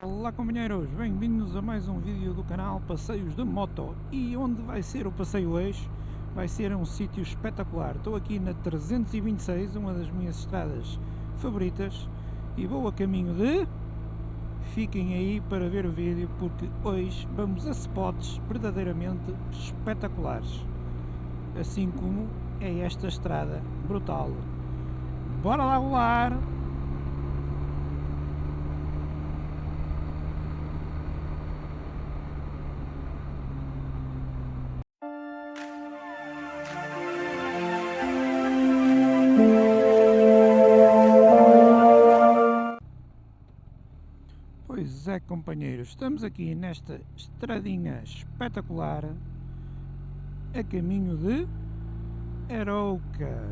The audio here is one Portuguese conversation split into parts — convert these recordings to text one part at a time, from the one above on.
Olá companheiros, bem-vindos a mais um vídeo do canal Passeios de Moto. E onde vai ser o passeio hoje? Vai ser um sítio espetacular. Estou aqui na 326, uma das minhas estradas favoritas, e vou a caminho de... Fiquem aí para ver o vídeo, porque hoje vamos a spots verdadeiramente espetaculares, assim como é esta estrada brutal. Bora lá rolar! Pois é, companheiros, estamos aqui nesta estradinha espetacular a caminho de Arouca.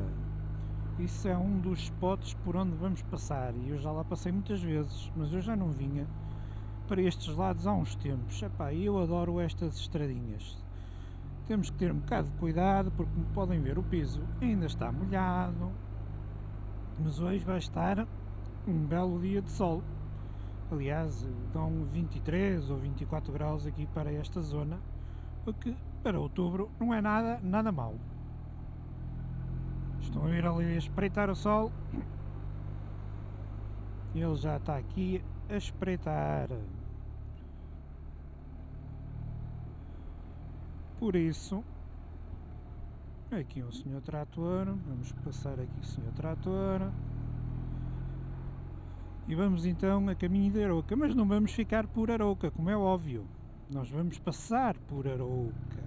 Isso é um dos spots por onde vamos passar e eu já lá passei muitas vezes, mas eu já não vinha para estes lados há uns tempos. Epá, eu adoro estas estradinhas. Temos que ter um bocado de cuidado porque, como podem ver, o piso ainda está molhado, mas hoje vai estar um belo dia de sol. Aliás, dão 23 ou 24 graus aqui para esta zona, o que para outubro não é nada mau. Estão a ver ali a espreitar o sol. Ele já está aqui a espreitar. Por isso, aqui um senhor trator. Vamos passar aqui o senhor trator. E vamos então a caminho de Arouca. Mas não vamos ficar por Arouca, como é óbvio. Nós vamos passar por Arouca.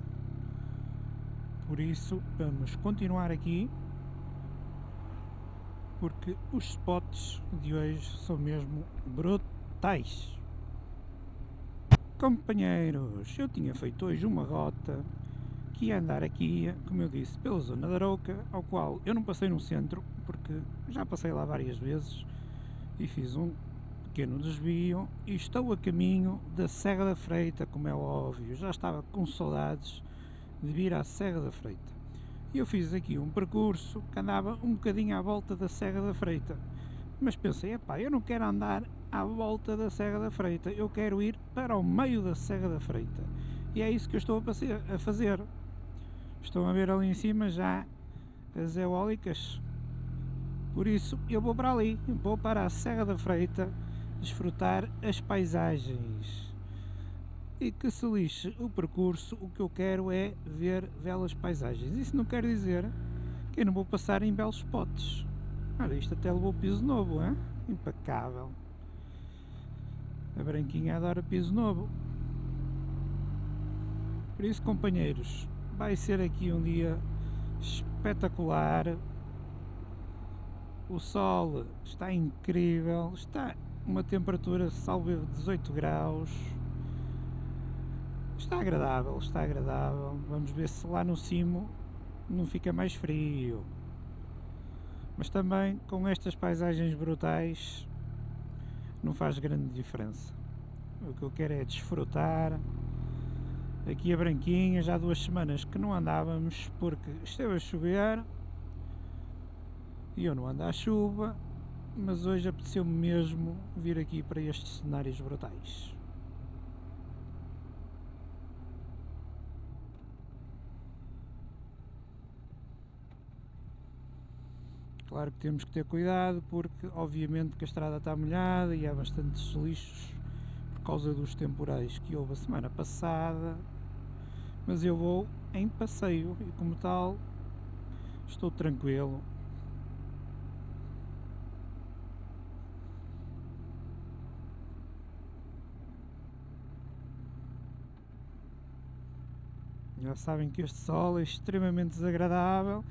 Por isso, vamos continuar aqui, porque os spots de hoje são mesmo brutais. Companheiros, eu tinha feito hoje uma rota que ia andar aqui, como eu disse, pela zona da Arouca, ao qual eu não passei no centro, porque já passei lá várias vezes e fiz um pequeno desvio e estou a caminho da Serra da Freita, como é óbvio. Já estava com saudades de vir à Serra da Freita. Eu fiz aqui um percurso que andava um bocadinho à volta da Serra da Freita, mas pensei, epá, eu não quero andar à volta da Serra da Freita, eu quero ir para o meio da Serra da Freita, e é isso que eu estou a fazer. Estão a ver ali em cima já as eólicas, por isso eu vou para ali, vou para a Serra da Freita desfrutar as paisagens. E que se lixe o percurso, o que eu quero é ver belas paisagens. Isso não quer dizer que eu não vou passar em belos spots. Olha, isto até levou piso novo, hein? Impecável. A branquinha adora piso novo. Por isso, companheiros, vai ser aqui um dia espetacular. O sol está incrível, está uma temperatura salvo de 18 graus. Está agradável, está agradável. Vamos ver se lá no cimo não fica mais frio. Mas também com estas paisagens brutais não faz grande diferença. O que eu quero é desfrutar. Aqui a branquinha, já há 2 semanas que não andávamos porque esteve a chover e eu não ando à chuva, mas hoje apeteceu-me mesmo vir aqui para estes cenários brutais. Claro que temos que ter cuidado porque obviamente que a estrada está molhada e há bastantes lixos por causa dos temporais que houve a semana passada, mas eu vou em passeio e como tal estou tranquilo. Já sabem que este sol é extremamente desagradável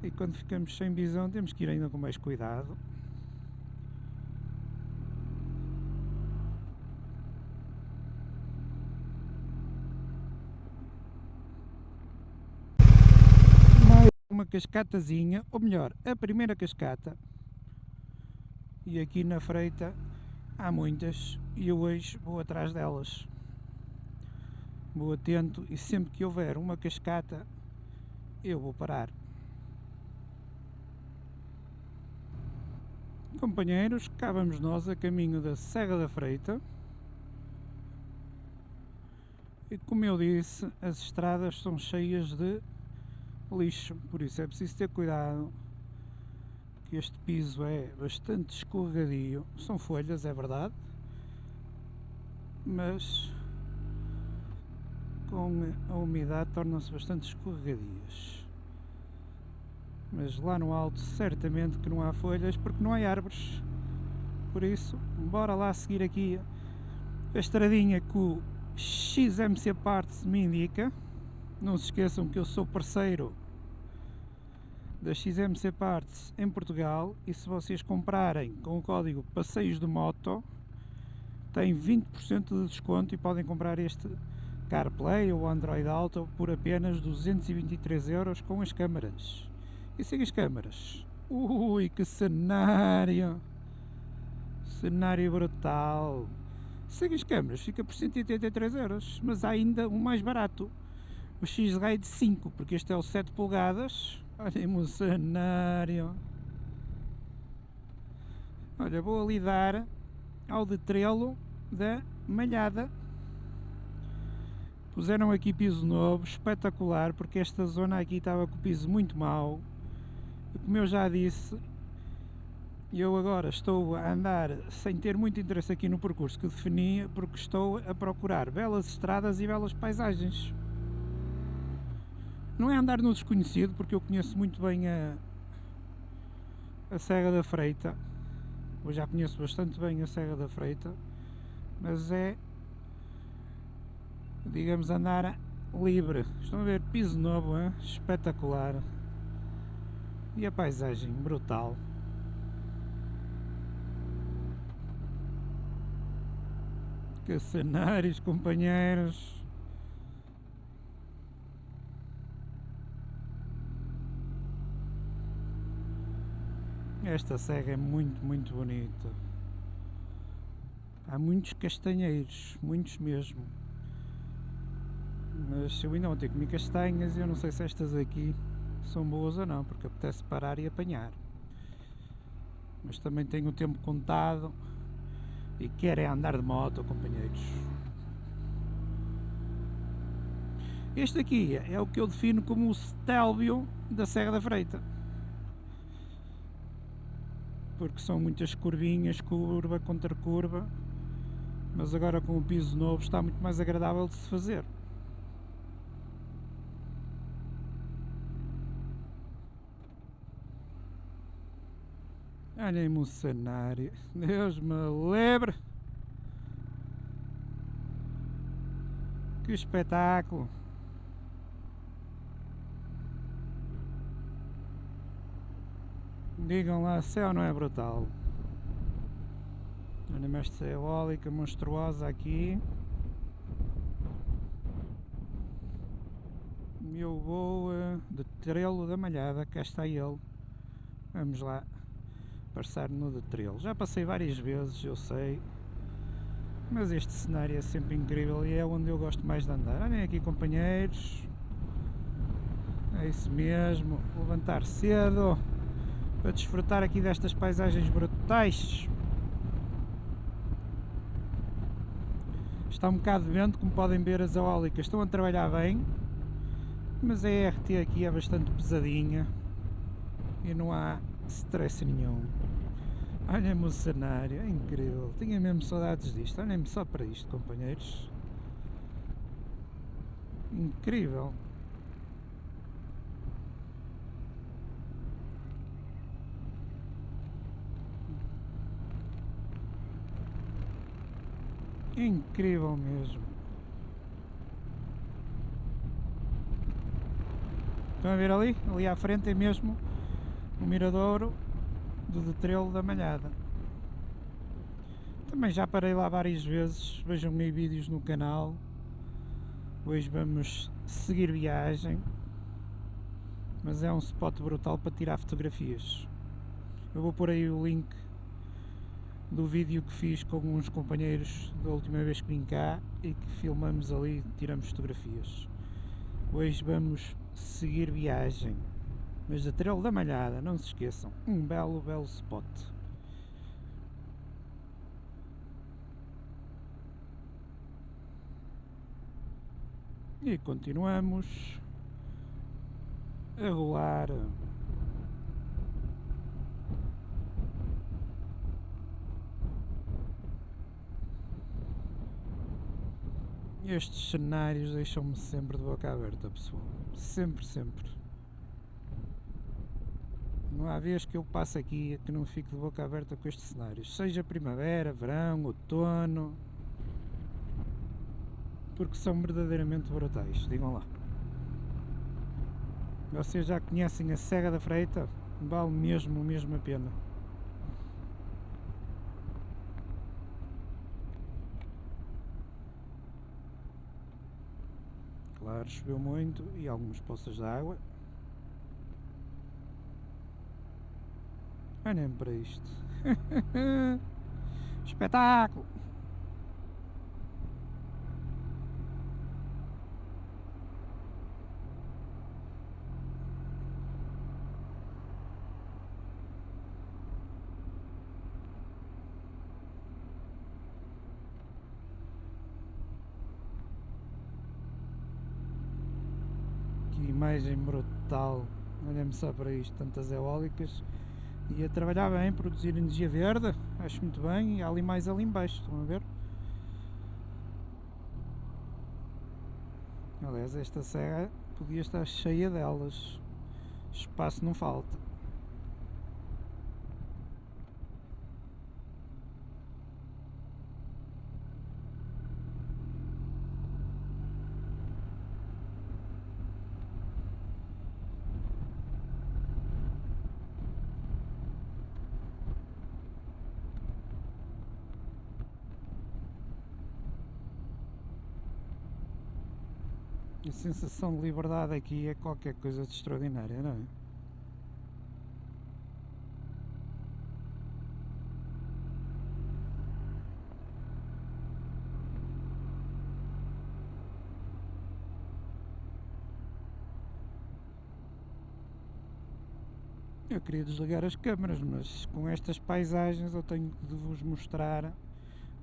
e quando ficamos sem visão temos que ir ainda com mais cuidado. Mais uma cascatazinha, ou melhor, a primeira cascata, e aqui na Freita há muitas e eu hoje vou atrás delas. Vou atento e sempre que houver uma cascata eu vou parar. Companheiros, cá vamos nós a caminho da Serra da Freita. E como eu disse, as estradas são cheias de lixo, por isso é preciso ter cuidado, que este piso é bastante escorregadio. São folhas, é verdade, mas com a umidade tornam-se bastante escorregadias. Mas lá no alto certamente que não há folhas, porque não há árvores. Por isso, bora lá seguir aqui a estradinha que o XMC Parts me indica. Não se esqueçam que eu sou parceiro da XMC Parts em Portugal, e se vocês comprarem com o código Passeios de Moto têm 20% de desconto e podem comprar este CarPlay ou Android Auto por apenas 223€ com as câmaras. E sem as câmaras, ui, que cenário! Cenário brutal! Sem as câmaras fica por 183€, mas há ainda um mais barato, o X-Ride 5, porque este é o 7 polegadas. Olhem-me o cenário. Olha, vou ali dar ao de Trelo da Malhada. Puseram aqui piso novo, espetacular, porque esta zona aqui estava com o piso muito mau. E como eu já disse, eu agora estou a andar sem ter muito interesse aqui no percurso que defini, porque estou a procurar belas estradas e belas paisagens. Não é andar no desconhecido, porque eu conheço muito bem a Serra da Freita. Eu já conheço bastante bem a Serra da Freita, mas é, digamos, andar livre. Estão a ver, piso novo, hein? Espetacular. E a paisagem brutal. Que cenários, companheiros. Esta serra é muito, muito bonita. Há muitos castanheiros, muitos mesmo. Mas eu ainda ontem comi castanhas e eu não sei se estas aqui são boas ou não, porque apetece parar e apanhar. Mas também tenho o tempo contado e quero é andar de moto, companheiros. Este aqui é o que eu defino como o Stelvio da Serra da Freita, porque são muitas curvinhas, curva contra curva, mas agora com o piso novo está muito mais agradável de se fazer. Olhem-me o cenário, Deus me livre! Que espetáculo! Digam lá, céu não é brutal? Olha-me esta eólica monstruosa aqui. Eu vou de Trelo da Malhada, cá está ele. Vamos lá passar no de Trelo. Já passei várias vezes, eu sei, mas este cenário é sempre incrível e é onde eu gosto mais de andar. Olhem aqui, companheiros. É isso mesmo, levantar cedo para desfrutar aqui destas paisagens brutais. Está um bocado de vento, como podem ver, as eólicas estão a trabalhar bem, mas a RT aqui é bastante pesadinha e não há stress nenhum. Olhem-me o cenário, é incrível, tinha mesmo saudades disto. Olhem-me só para isto, companheiros, incrível. Incrível mesmo. Estão a ver ali? Ali à frente é mesmo o miradouro do Trelo da Malhada. Também já parei lá várias vezes, vejam aí vídeos no canal. Hoje vamos seguir viagem, mas é um spot brutal para tirar fotografias. Eu vou pôr aí o link do vídeo que fiz com uns companheiros da última vez que vim cá e que filmamos ali, tiramos fotografias. Hoje vamos seguir viagem, mas da Trelo da Malhada, não se esqueçam, um belo, belo spot. E continuamos a rolar. Estes cenários deixam-me sempre de boca aberta, pessoal. Sempre, sempre. Não há vez que eu passe aqui que não fique de boca aberta com estes cenários. Seja primavera, verão, outono. Porque são verdadeiramente brutais, digam lá. Vocês já conhecem a Serra da Freita? Vale mesmo a pena. Claro, choveu muito e algumas poças de água. Olhem para isto. Espetáculo! Que imagem brutal! Olhem só para isto, tantas eólicas. E a trabalhar bem, produzir energia verde, acho muito bem. E há ali mais ali embaixo, estão a ver? Aliás, esta serra podia estar cheia delas. Espaço não falta. A sensação de liberdade aqui é qualquer coisa de extraordinária, não é? Eu queria desligar as câmaras, mas com estas paisagens eu tenho de vos mostrar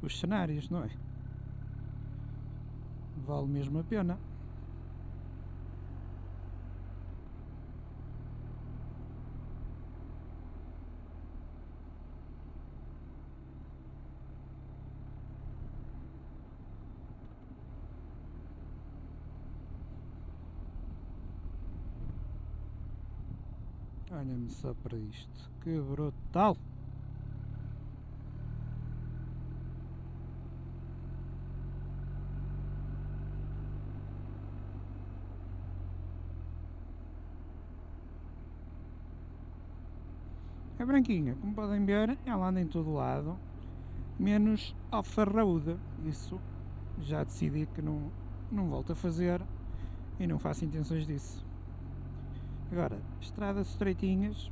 os cenários, não é? Vale mesmo a pena. Olhem-me só para isto, que brutal! É branquinha, como podem ver, ela anda em todo lado, menos alfarraúda. Isso já decidi que não volto a fazer e não faço intenções disso. Agora, estradas estreitinhas,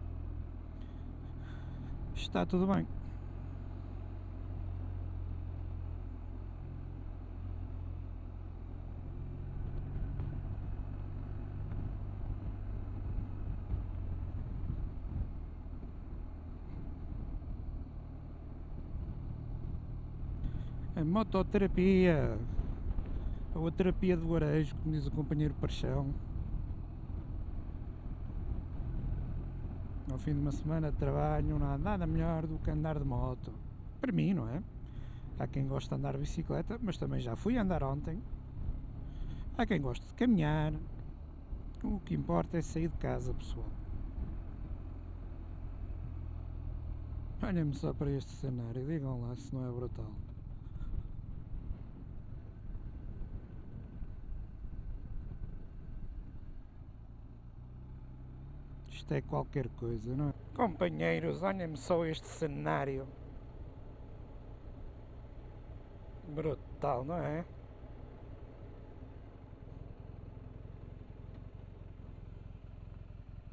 está tudo bem. A mototerapia, ou a terapia do arejo, como diz o companheiro Paixão. Ao fim de uma semana de trabalho, não há nada melhor do que andar de moto. Para mim, não é? Há quem goste de andar de bicicleta, mas também já fui andar ontem. Há quem goste de caminhar. O que importa é sair de casa, pessoal. Olhem-me só para este cenário, digam lá se não é brutal. Isto é qualquer coisa, não é? Companheiros, olhem-me só este cenário. Brutal, não é?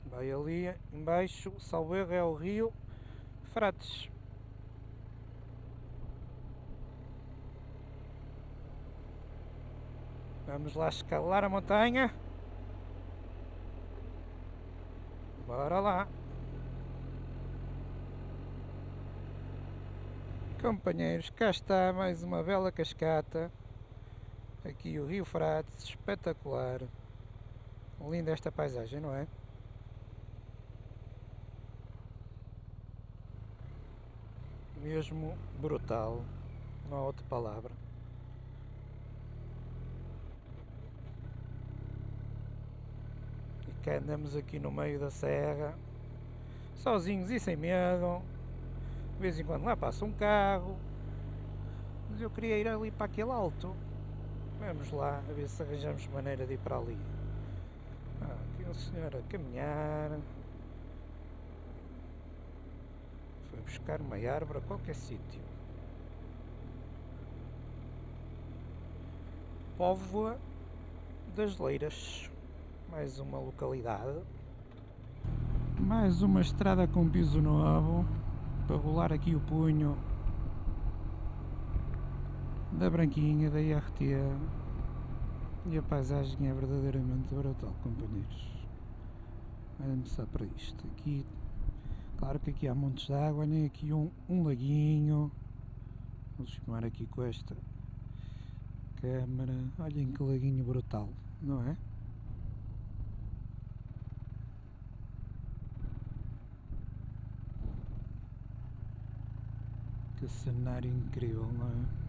Vai ali embaixo, salvo erro, é o rio Frates. Vamos lá escalar a montanha. Bora lá. Companheiros, cá está mais uma bela cascata. Aqui o Rio Frates, espetacular. Linda esta paisagem, não é? Mesmo brutal, não há outra palavra. E cá andamos aqui no meio da serra, sozinhos e sem medo. De vez em quando lá passa um carro, mas eu queria ir ali para aquele alto. Vamos lá, a ver se arranjamos maneira de ir para ali. Aqui um senhor a caminhar. Foi buscar uma árvore a qualquer sítio. Póvoa das Leiras. Mais uma localidade. Mais uma estrada com piso novo. Para rolar aqui o punho da Branquinha, da IRT. E a paisagem é verdadeiramente brutal, companheiros. Olhem só para isto. Aqui, claro que aqui há montes de água, nem aqui um laguinho. Vamos filmar aqui com esta câmera. Olhem que laguinho brutal, não é? Que cenário incrível, não é?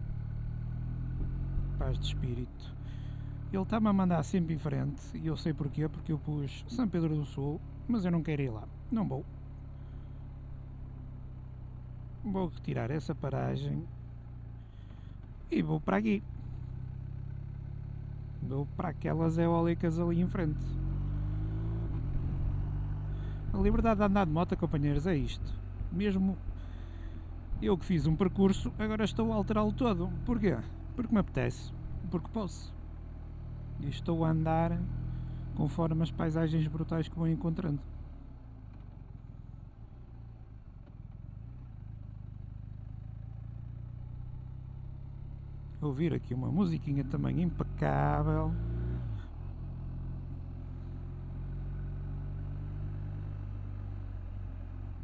Paz de espírito. Ele está-me a mandar sempre em frente e eu sei porquê, porque eu pus São Pedro do Sul, mas eu não quero ir lá, não vou. Vou retirar essa paragem e vou para aqui. Vou para aquelas eólicas ali em frente. A liberdade de andar de moto, companheiros, é isto. Mesmo eu que fiz um percurso, agora estou a alterá-lo todo. Porquê? Porque me apetece. Porque posso. E estou a andar conforme as paisagens brutais que vou encontrando. Ouvir aqui uma musiquinha também impecável.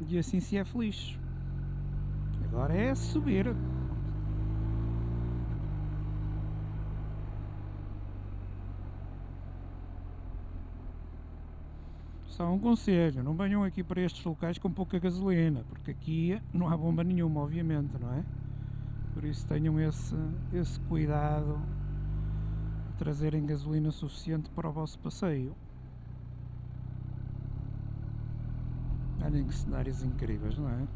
E assim se é feliz. Agora é subir. Só um conselho, não venham aqui para estes locais com pouca gasolina, porque aqui não há bomba nenhuma, obviamente, não é? Por isso tenham esse cuidado de trazerem gasolina suficiente para o vosso passeio. Olhem que cenários incríveis, não é?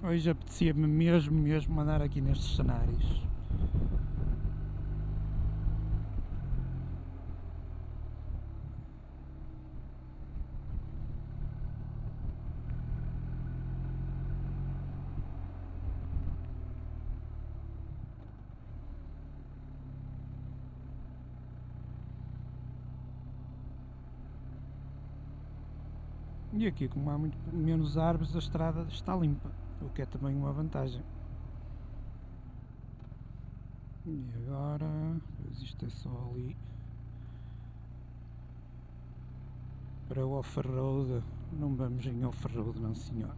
Hoje apetecia-me mesmo andar aqui nestes cenários. E aqui, como há muito menos árvores, a estrada está limpa, o que é também uma vantagem. E agora, pois isto é só ali para o off-road. Não vamos em off-road, não senhor.